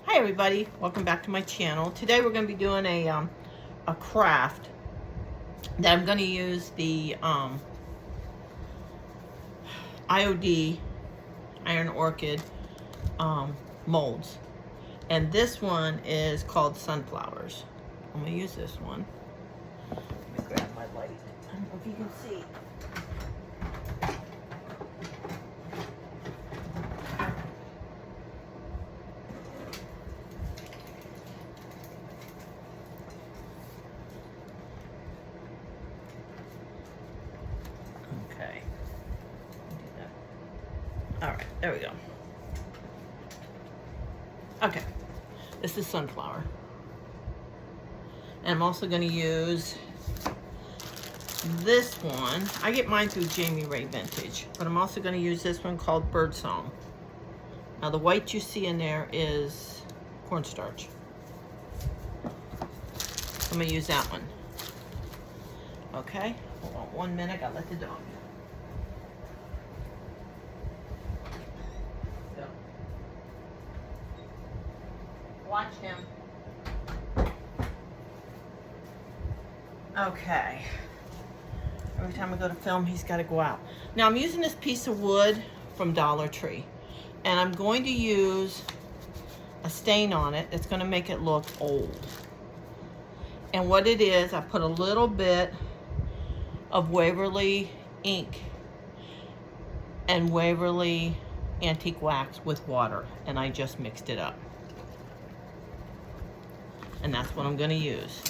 Hi everybody, welcome back to my channel. Today we're going to be doing a craft that I'm going to use the IOD Iron Orchid molds, and this one is called sunflowers. I'm going to use this one. Let me grab my light. I don't know if you can see. Okay. All right, there we go. Okay, this is sunflower. And I'm also going to use this one. I get mine through Jamie Ray Vintage, but I'm also going to use this one called Birdsong. Now the white you see in there is cornstarch. I'm going to use that one. Okay, hold on 1 minute, I gotta let the dog out. Watch him. Okay. Every time I go to film, he's got to go out. Now I'm using this piece of wood from Dollar Tree, and I'm going to use a stain on it that's going to make it look old. And what it is, I put a little bit of Waverly ink and Waverly antique wax with water, and I just mixed it up. And that's what I'm going to use.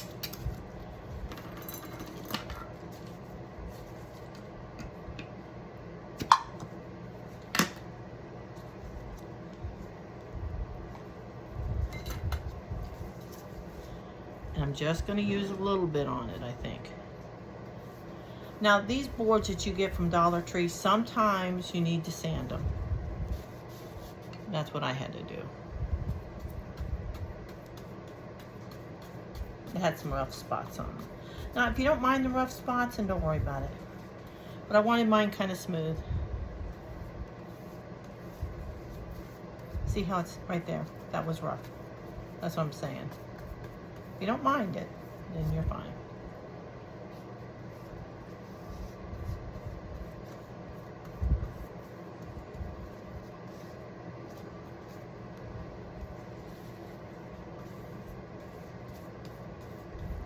And I'm just going to use a little bit on it, I think. Now, these boards that you get from Dollar Tree, sometimes you need to sand them. That's what I had to do. It had some rough spots on them. Now, if you don't mind the rough spots, then don't worry about it. But I wanted mine kind of smooth. See how it's right there? That was rough. That's what I'm saying. If you don't mind it, then you're fine.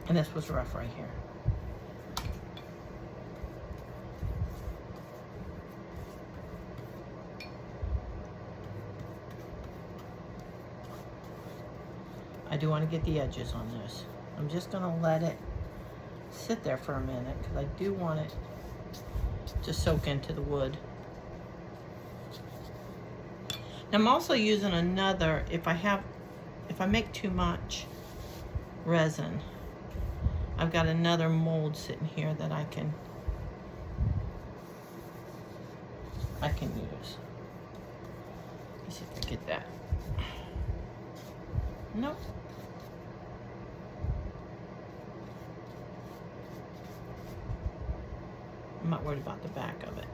And this was rough right here. I do want to get the edges on this. I'm just going to let it sit there for a minute because I do want it to soak into the wood. Now I'm also using another, if I make too much resin, I've got another mold sitting here that I can use. Let's see if I get that. Nope. I'm not worried about the back of it.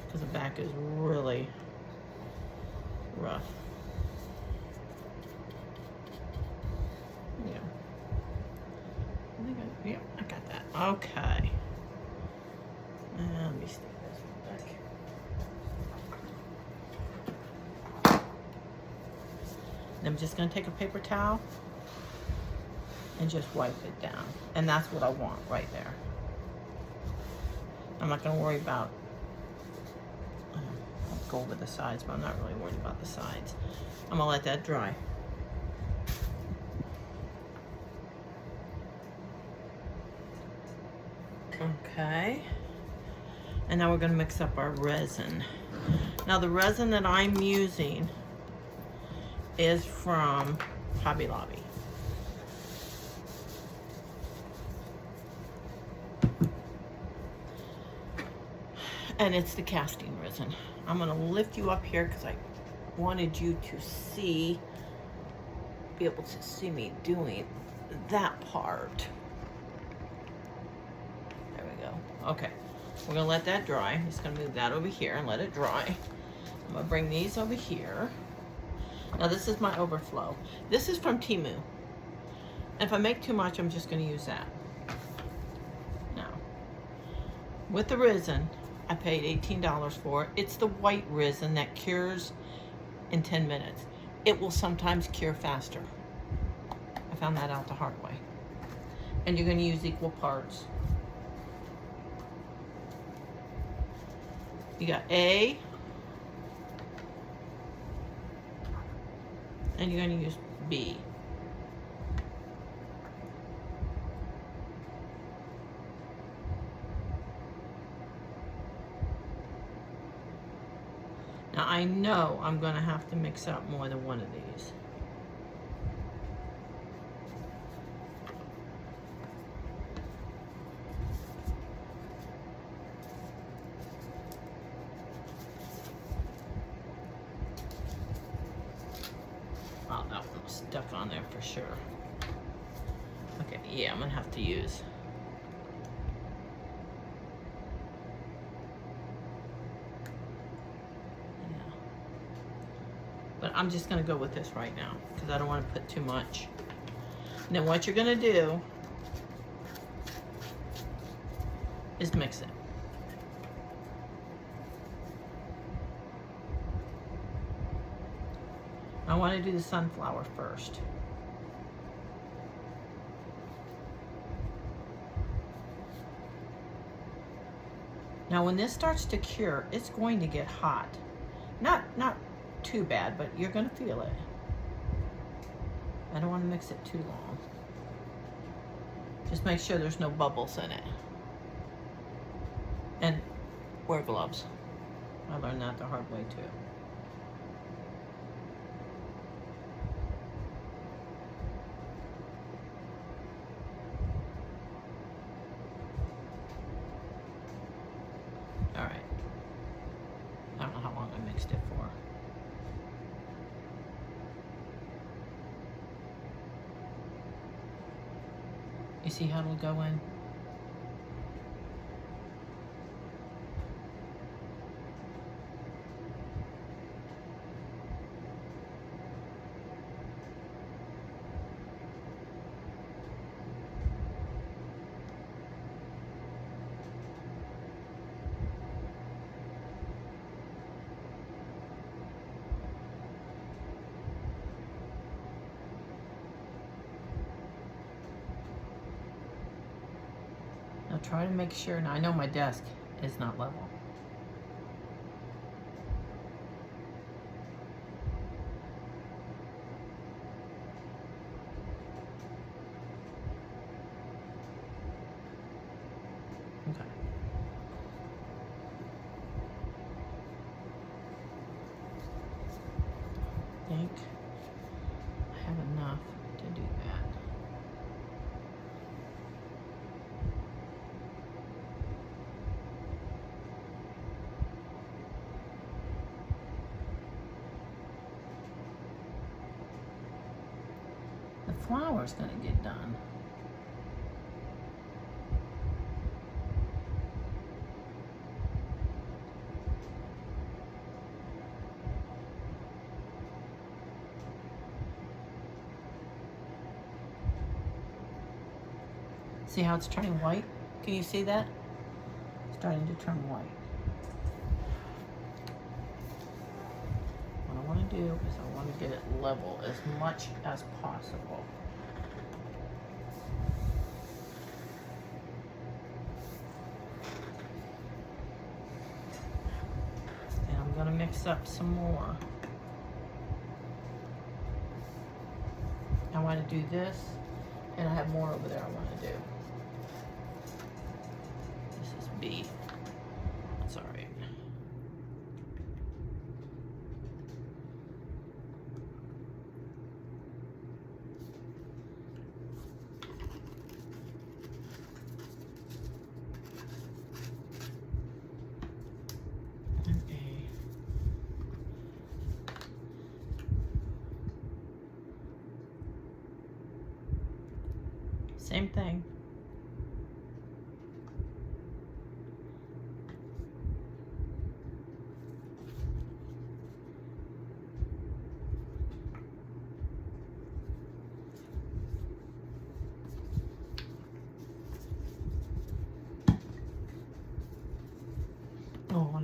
Because the back is really rough. Yeah. Yep, I got that. Okay. Let me stick this one back. I'm just going to take a paper towel and just wipe it down. And that's what I want right there. I'm not going to worry about, I'll go over the sides, but I'm not really worried about the sides. I'm going to let that dry. Okay, and now we're going to mix up our resin. Now the resin that I'm using is from Hobby Lobby. And it's the casting resin. I'm going to lift you up here because I wanted you to be able to see me doing that part. Okay, We're gonna let that dry. I'm just gonna move that over here and let it dry. I'm gonna bring these over here. Now this is my overflow. This is from Temu. And if I make too much, I'm just gonna use that. Now, with the resin, I paid $18 for it. It's the white resin that cures in 10 minutes. It will sometimes cure faster. I found that out the hard way. And you're gonna use equal parts. You got A, and you're going to use B. Now I know I'm going to have to mix up more than one of these. Oh, that one's stuck on there for sure. Okay, yeah, I'm gonna have to use. Yeah. But I'm just gonna go with this right now because I don't want to put too much. And then what you're gonna do is mix it. I want to do the sunflower first. Now when this starts to cure, it's going to get hot. Not too bad, but you're going to feel it. I don't want to mix it too long. Just make sure there's no bubbles in it. And wear gloves. I learned that the hard way too. All right. I don't know how long I mixed it for. You see how it'll go in? Now try to make sure, now I know my desk is not level. Okay. I think I have enough to do that. The flour's gonna get done. See how it's turning white? Can you see that? It's starting to turn white. What I want to do is I want to get it level as much as possible. And I'm going to mix up some more. I want to do this, and I have more over there I want to do. This is B. That's all right. And A. Same thing.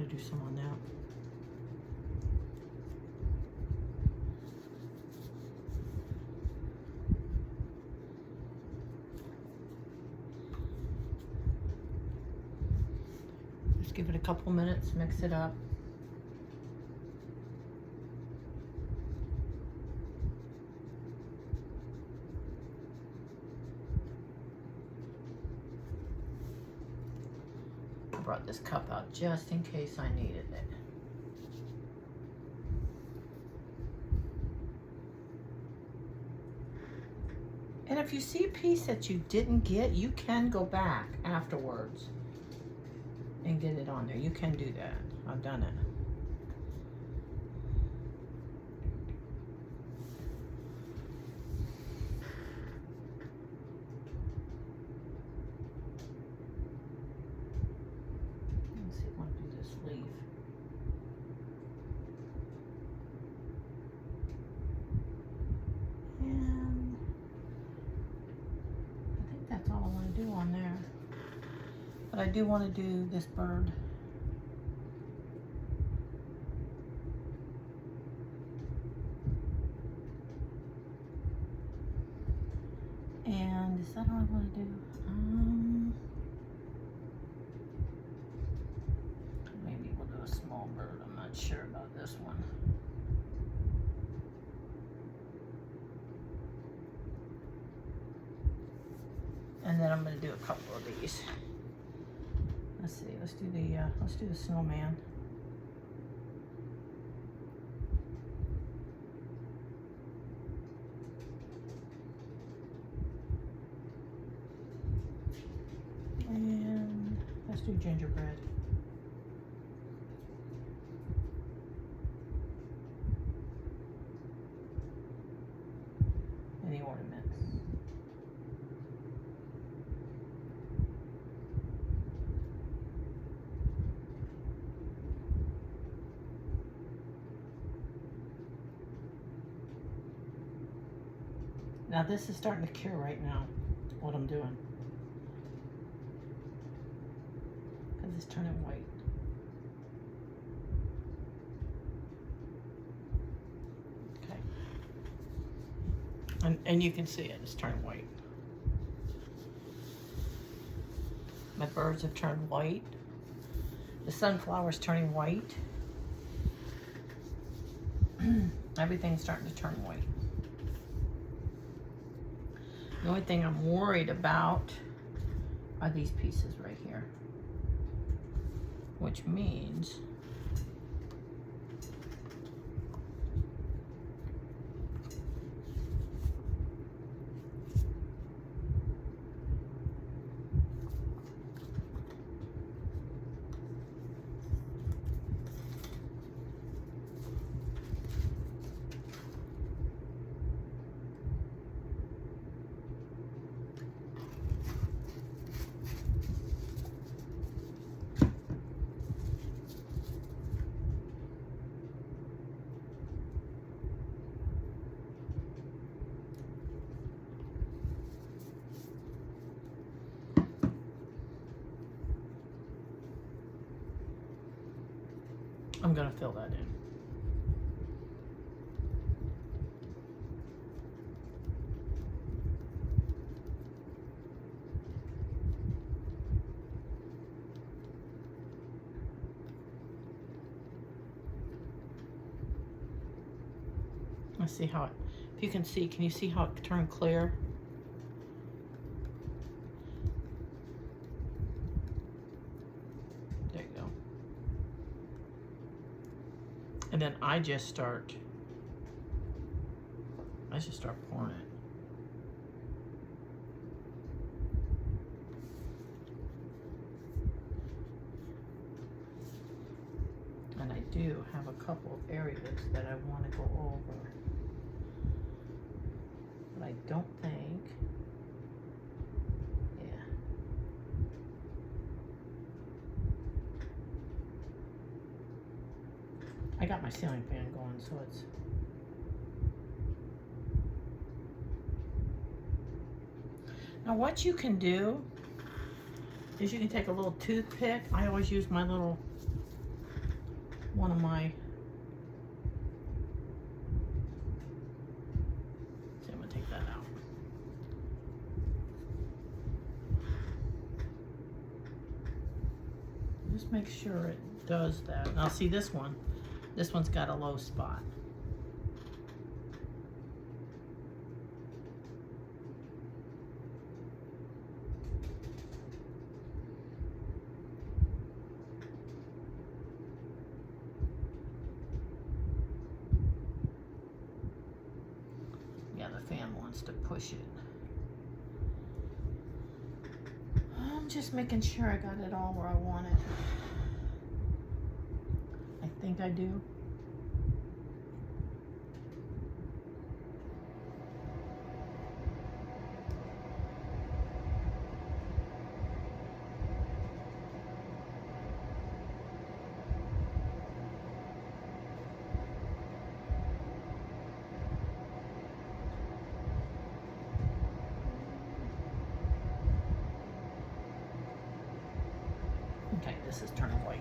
to do some on that. Just give it a couple minutes, mix it up. I brought this cup out just in case I needed it. And if you see a piece that you didn't get, you can go back afterwards and get it on there. You can do that. I've done it. Let's see if I want to do this leaf. And I think that's all I want to do on there. But I do want to do this bird. And is that all I want to do? Maybe we'll do a small bird. I'm not sure about this one. And then I'm going to do a couple of these. Let's see. Let's do the snowman. And let's do gingerbread. And the ornaments. Now this is starting to cure right now, what I'm doing. Because it's turning white. Okay. And you can see it, it's turning white. My birds have turned white. The sunflower's turning white. Everything's starting to turn white. The only thing I'm worried about are these pieces right here, which means I'm gonna fill that in. Let's see how it, if you can see, can you see how it turned clear? There you go. And then I just start pouring it. And I do have a couple of areas that I want to go over. But I don't think, yeah. I got my ceiling fan going, so it's, now what you can do is you can take a little toothpick. I always use my little one of my, see, I'm gonna take that out. Just make sure it does that. Now see this one's got a low spot. Yeah, the fan wants to push it. I'm just making sure I got it all where I want it. I think I do. Okay, this is turning white.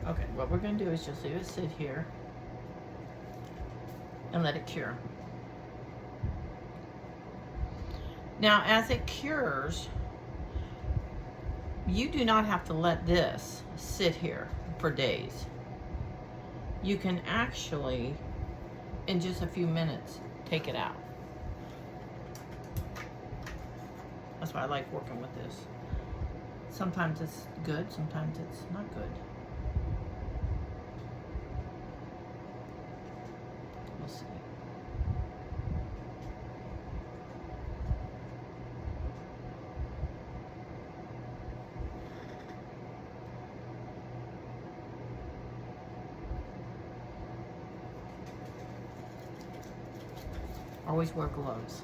Okay, what we're going to do is just leave it sit here and let it cure. Now, as it cures, you do not have to let this sit here for days. You can actually, in just a few minutes, take it out. That's why I like working with this. Sometimes it's good, sometimes it's not good. We'll see. Always wear gloves.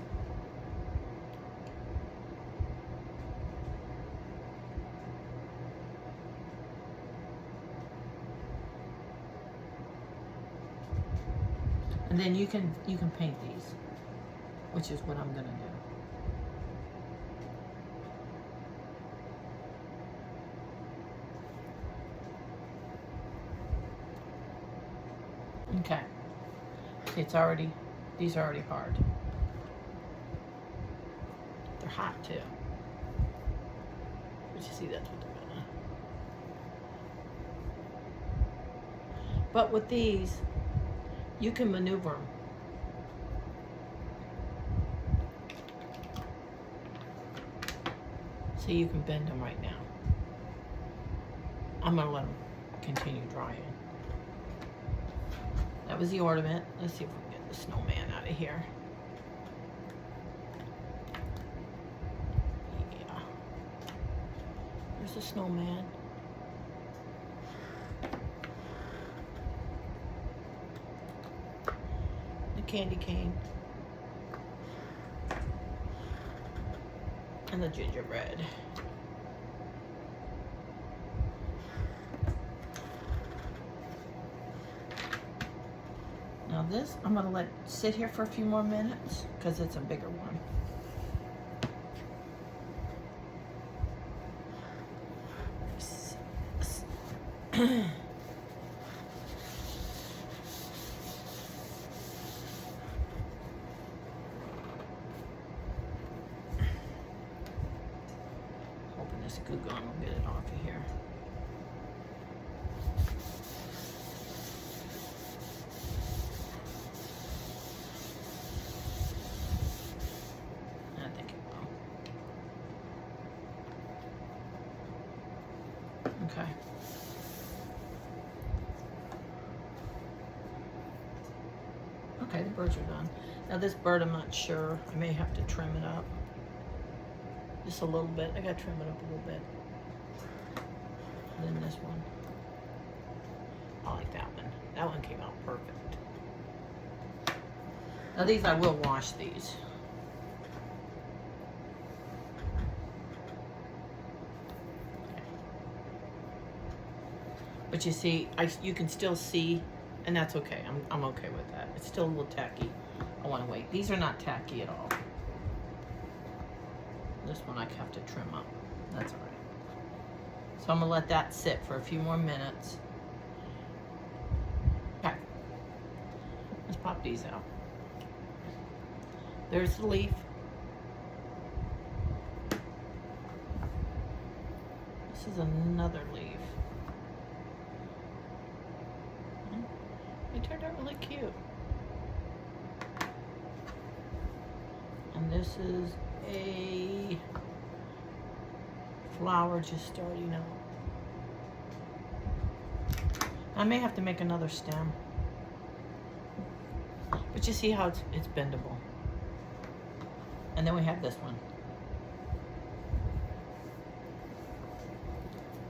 And then you can paint these, which is what I'm gonna do. Okay. It's already, these are already hard. They're hot too. But you see, that's what they're gonna. But with these, you can maneuver them. So you can bend them right now. I'm gonna let them continue drying. That was the ornament. Let's see if we can get the snowman out of here. Yeah. There's the snowman. Candy cane and the gingerbread. Now this I'm gonna let sit here for a few more minutes because it's a bigger one. This glue gun will get it off of here. I think it will. Okay. Okay, the birds are done. Now this bird, I'm not sure. I may have to trim it up. Just a little bit. I gotta trim it up a little bit. And then this one. I like that one. That one came out perfect. Now these, I will wash these. Okay. But you see, you can still see, and that's okay. I'm okay with that. It's still a little tacky. I want to wait. These are not tacky at all. This one I have to trim up. That's all right. So I'm gonna let that sit for a few more minutes. Okay, let's pop these out. There's the leaf. This is another leaf. It turned out really cute. And this is a flower just starting out. I may have to make another stem. But you see how it's bendable. And then we have this one.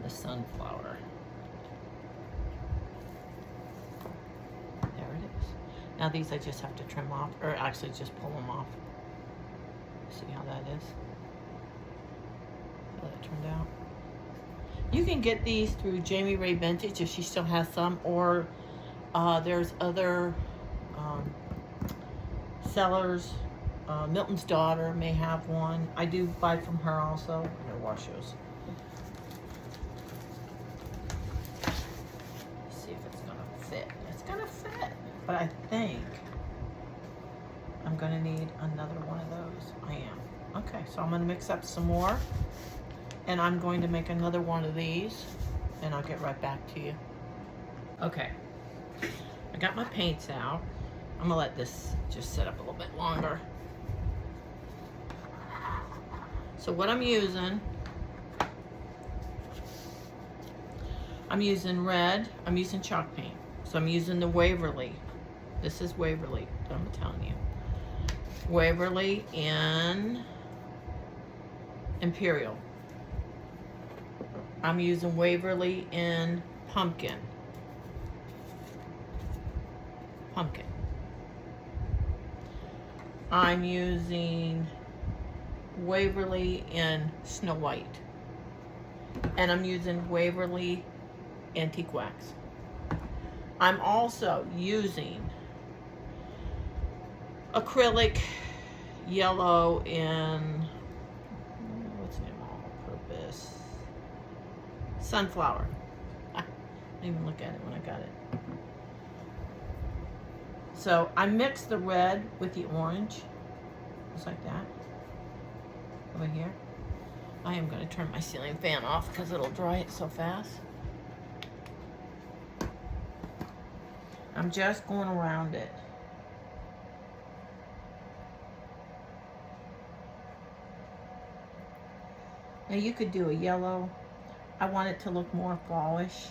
The sunflower. There it is. Now these I just have to trim off, or actually just pull them off. See how that is? How that turned out. You can get these through Jamie Ray Vintage if she still has some, or there's other sellers. Milton's daughter may have one. I do buy from her also. I'm gonna wash those. See if it's gonna fit. It's gonna fit, but I think I'm gonna need another one of those. I am. Okay, so I'm gonna mix up some more, and I'm going to make another one of these, and I'll get right back to you. Okay, I got my paints out. I'm gonna let this just sit up a little bit longer. So what I'm using red, I'm using chalk paint. So I'm using the Waverly. This is Waverly, I'm telling you. Waverly in Imperial. I'm using Waverly in Pumpkin. Pumpkin. I'm using Waverly in Snow White. And I'm using Waverly Antique Wax. I'm also using acrylic yellow in, what's the name, all-purpose, sunflower. I didn't even look at it when I got it. So I mixed the red with the orange, just like that, over here. I am going to turn my ceiling fan off because it'll dry it so fast. I'm just going around it. Now you could do a yellow. I want it to look more fallish.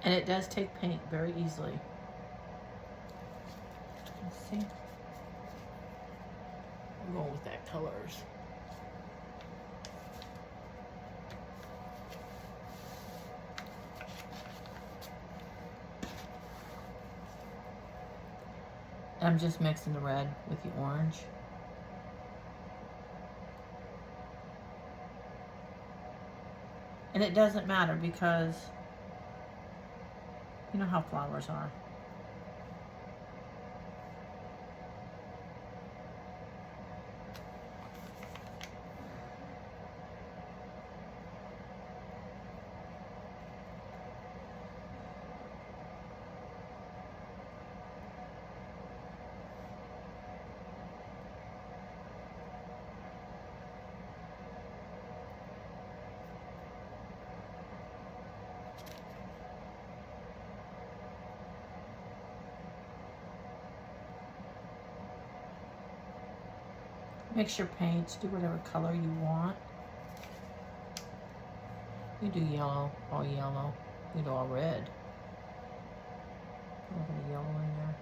And it does take paint very easily. Let's see. I'm going with that colors. I'm just mixing the red with the orange. And it doesn't matter because you know how flowers are. Mix your paints, do whatever color you want. You do yellow, all yellow. You do all red. A little bit of yellow in there.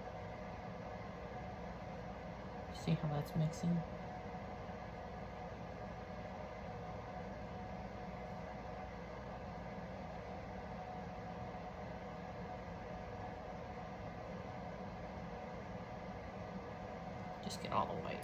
See how that's mixing? Just get all the white.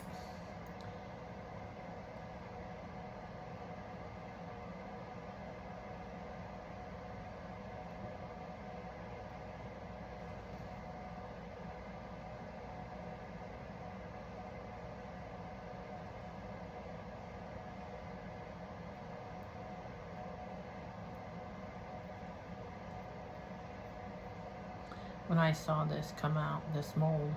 When I saw this come out, this mold,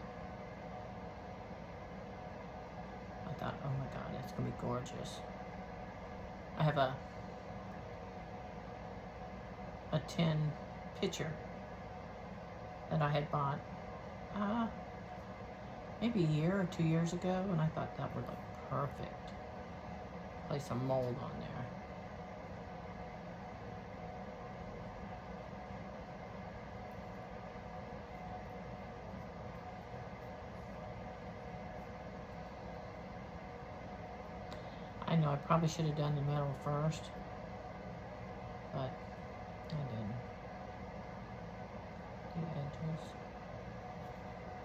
I thought, oh my God, it's gonna be gorgeous. I have a tin pitcher that I had bought maybe a year or 2 years ago, and I thought that would look perfect. Place some mold on there. I know I probably should have done the metal first, but I didn't. The edges.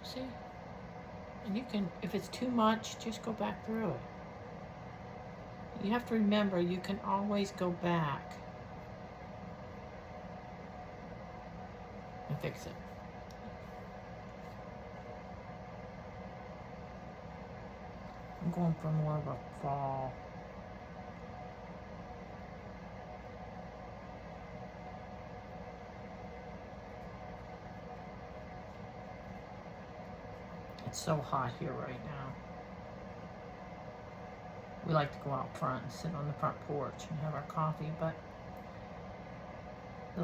See? And you can, if it's too much, just go back through it. You have to remember, you can always go back and fix it. I'm going for more of a fall. It's so hot here right now. We like to go out front and sit on the front porch and have our coffee, but we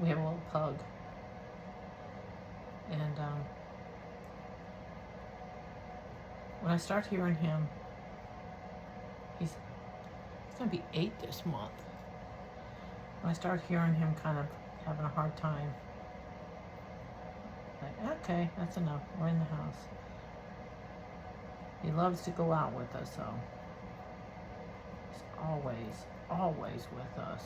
have a little pug. And when I start hearing him, he's gonna be 8 this month. When I start hearing him kind of having a hard time, like, okay, that's enough, we're in the house. He loves to go out with us, so he's always with us.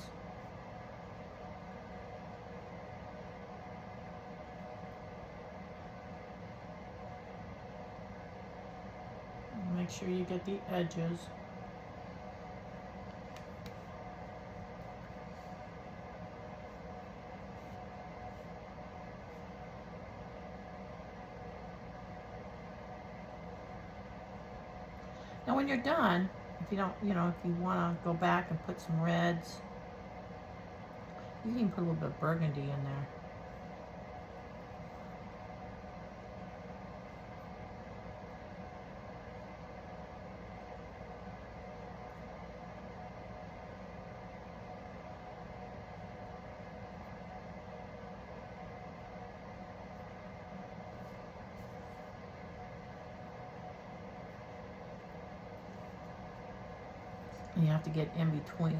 Make sure you get the edges. Now when you're done, if you don't, if you want to go back and put some reds, you can put a little bit of burgundy in there. And you have to get in between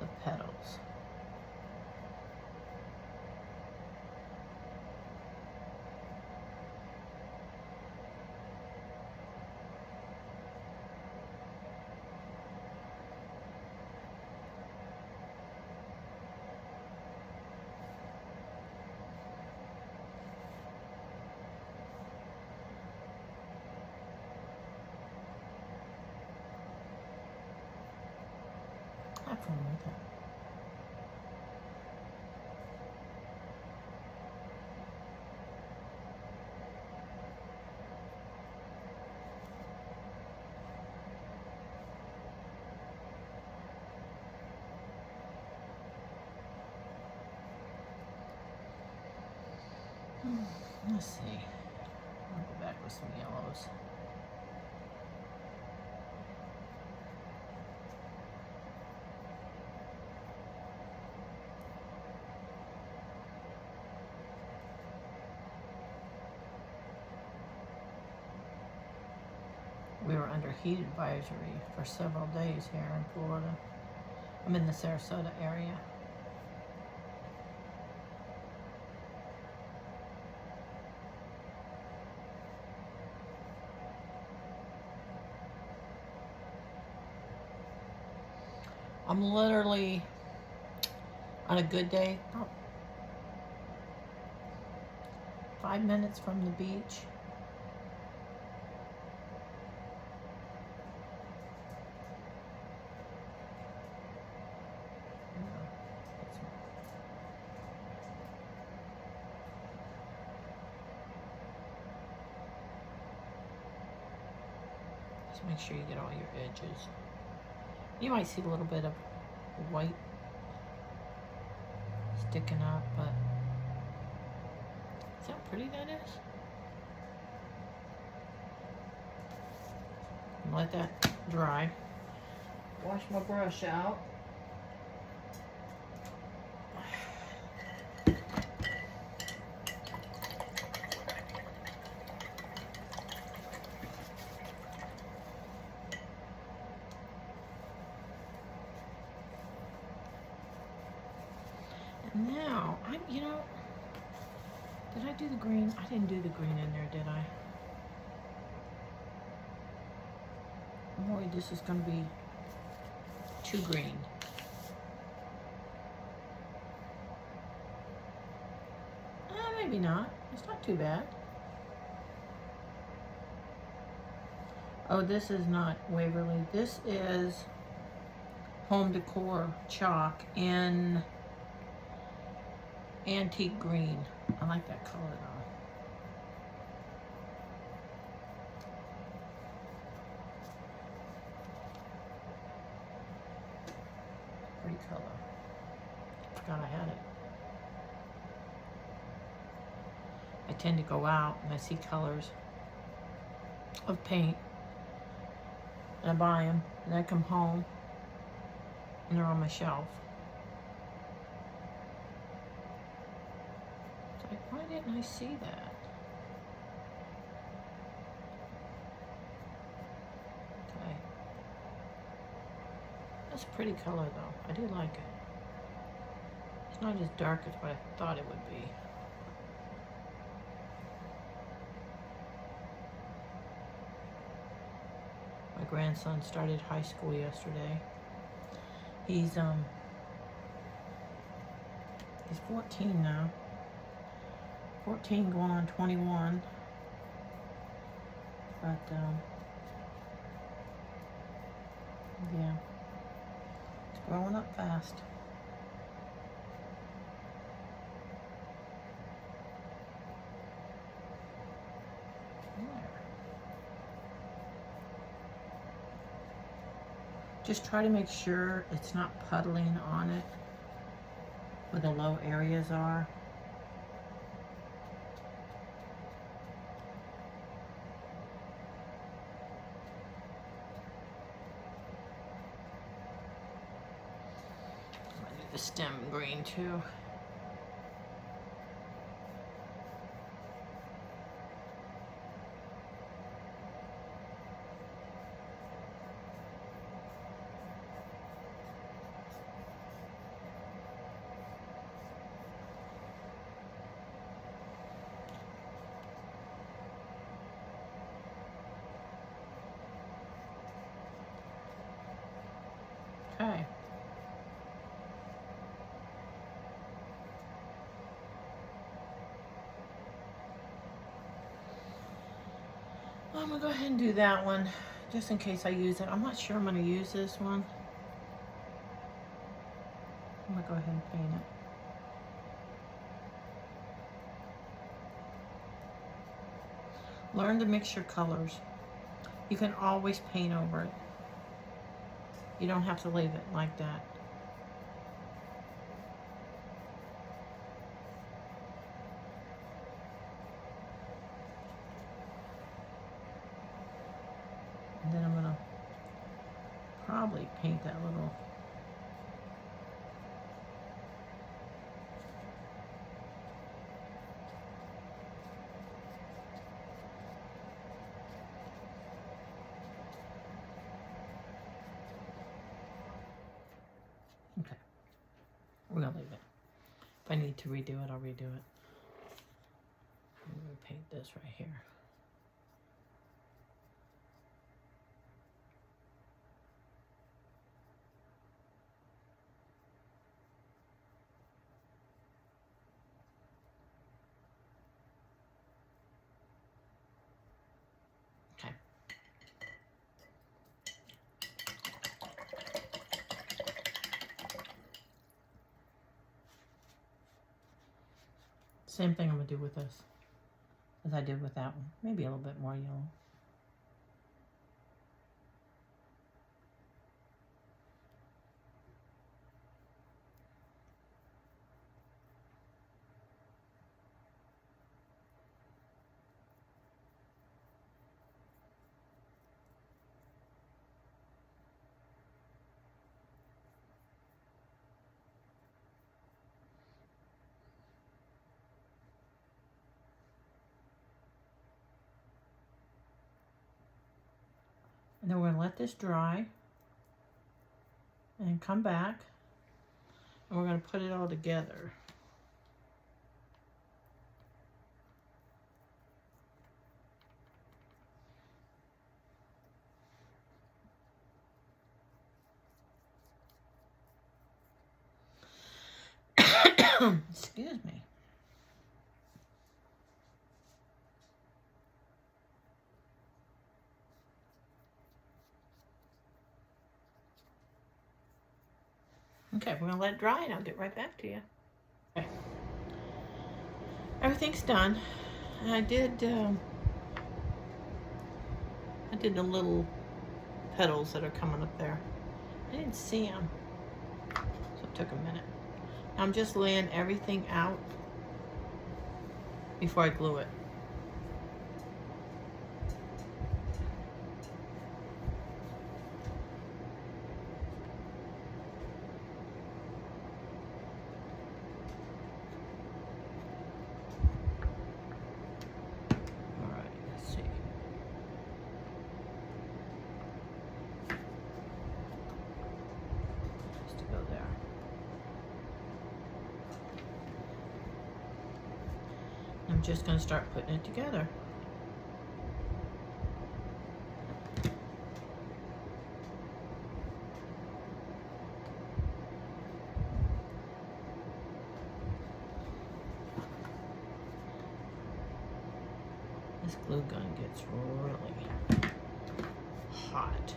the petals. Have fun with it. Let's see. I'll go back with some yellows. We were under heat advisory for several days here in Florida. I'm in the Sarasota area. I'm literally, on a good day, about 5 minutes from the beach. Just make sure you get all your edges. You might see a little bit of white sticking up, but see how pretty that is? Let that dry. Wash my brush out. Now, you know, did I do the green? I didn't do the green in there, did I? I'm worried this is going to be too green. Maybe not. It's not too bad. Oh, this is not Waverly. This is Home Decor chalk in antique green. I like that color though. Pretty color. Forgot I had it. I tend to go out and I see colors of paint and I buy them and I come home and they're on my shelf. It's like, why didn't I see that? Okay. That's a pretty color though. I do like it. It's not as dark as what I thought it would be. My grandson started high school yesterday. He's 14 now. 14 going on 21. But yeah. It's growing up fast. Just try to make sure it's not puddling on it where the low areas are. I'm gonna do the stem green too. Okay. Well, I'm gonna go ahead and do that one just in case I use it. I'm not sure I'm gonna use this one. I'm gonna go ahead and paint it. Learn to mix your colors. You can always paint over it. You don't have to leave it like that. And then I'm gonna probably paint that little okay. We're gonna leave it. If I need to redo it, I'll redo it. I'm gonna paint this right here. Okay. Same thing I'm gonna do with this as I did with that one. Maybe a little bit more yellow. And then we're going to let this dry and come back, and we're going to put it all together. Excuse me. Okay, we're going to let it dry and I'll get right back to you. Okay. Everything's done. And I did the little petals that are coming up there. I didn't see them, so it took a minute. I'm just laying everything out before I glue it. All right, let's see. Just to go there. I'm just going to start putting it together. This glue gun gets really hot.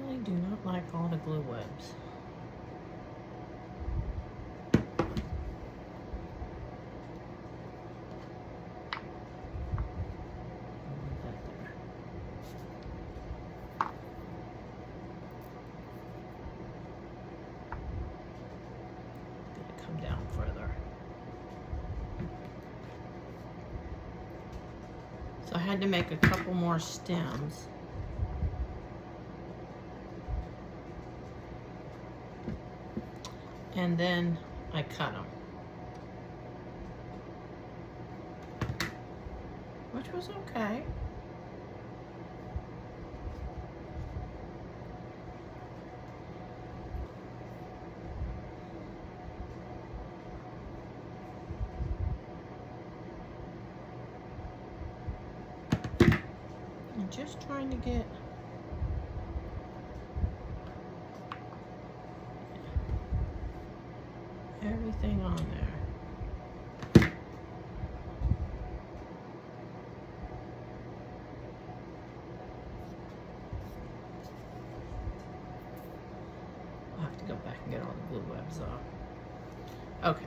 I do not like all the glue webs. Leave that there. Gonna come down further. So I had to make a couple more stems. And then I cut them, which was okay. I'm just trying to get everything on there. I'll have to go back and get all the glue webs off. Okay.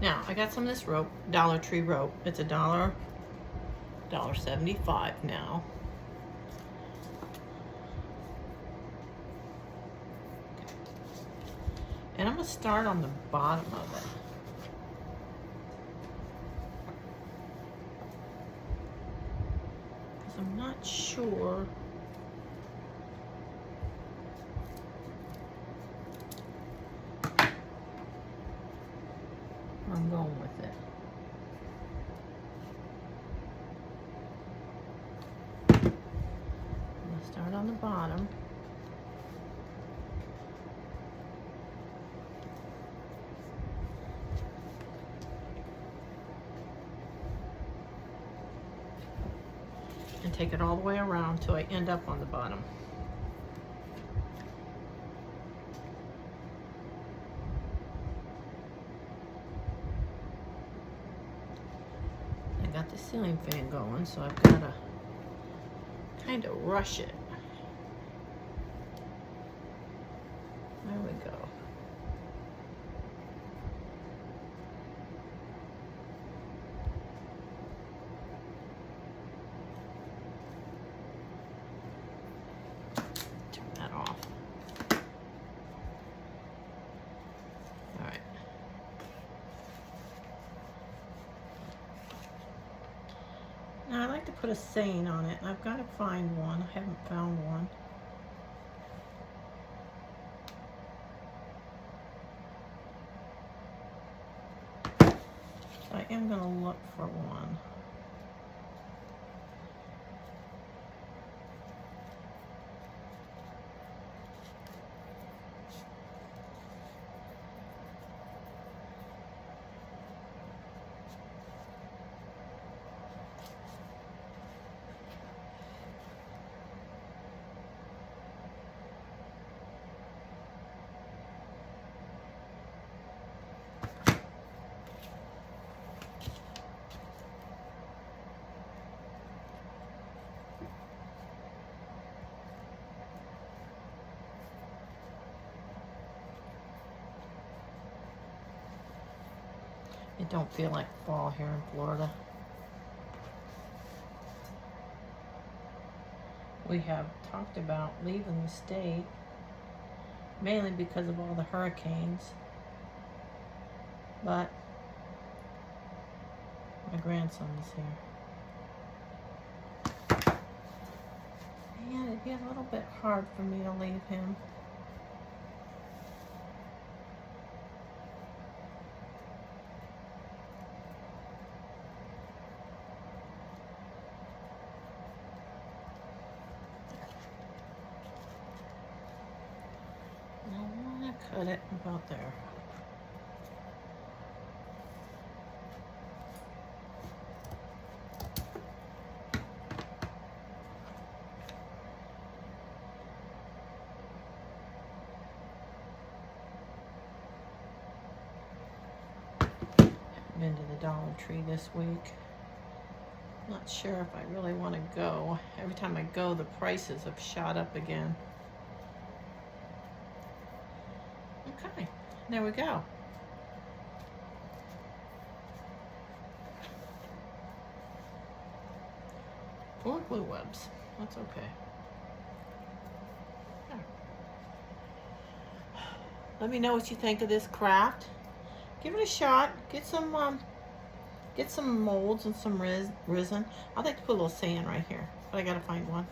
Now, I got some of this rope, Dollar Tree rope. It's $1.75 now. And I'm going to start on the bottom of it. Because I'm not sure where I'm going with it. I'm going to start on the bottom. And take it all the way around till I end up on the bottom. I got the ceiling fan going, so I've got to kind of rush it. There we go. Now I like to put a saying on it, and I've got to find one. I haven't found one. So I am going to look for one. It don't feel like fall here in Florida. We have talked about leaving the state, mainly because of all the hurricanes. But my grandson is here. And it'd be a little bit hard for me to leave him. Cut it about there. I've been to the Dollar Tree this week. Not sure if I really want to go. Every time I go, the prices have shot up again. Okay, there we go. Four glue webs. That's okay. There. Let me know what you think of this craft. Give it a shot. Get some molds and some resin. I'd like to put a little sand right here, but I gotta find one.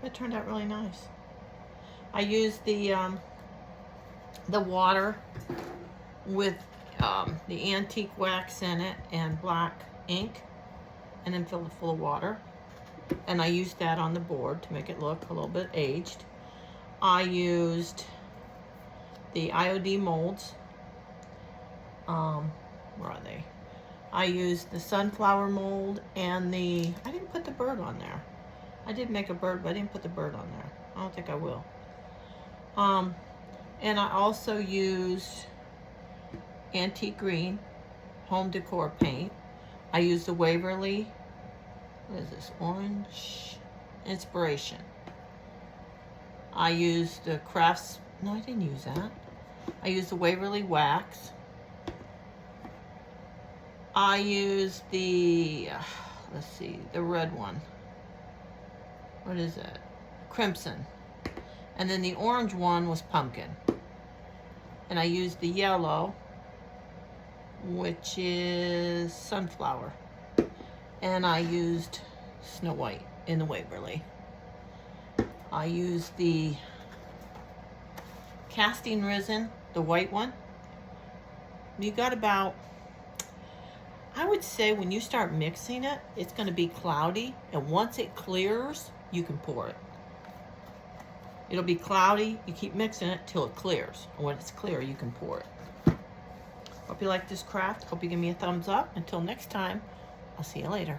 It turned out really nice. I used the water with the antique wax in it and black ink, and then filled it full of water. And I used that on the board to make it look a little bit aged. I used the IOD molds. Where are they? I used the sunflower mold and I didn't put the bird on there. I did make a bird, but I didn't put the bird on there. I don't think I will. And I also used antique green home decor paint. I used the Waverly, what is this, orange inspiration. I used the crafts, no, I didn't use that. I used the Waverly wax. I used the, let's see, the red one. What is that? Crimson. And then the orange one was pumpkin. And I used the yellow, which is sunflower. And I used Snow White in the Waverly. I used the casting resin, the white one. You got about, I would say when you start mixing it, it's going to be cloudy. And once it clears, you can pour it. It'll be cloudy. You keep mixing it till it clears. And when it's clear, you can pour it. Hope you like this craft. Hope you give me a thumbs up. Until next time, I'll see you later.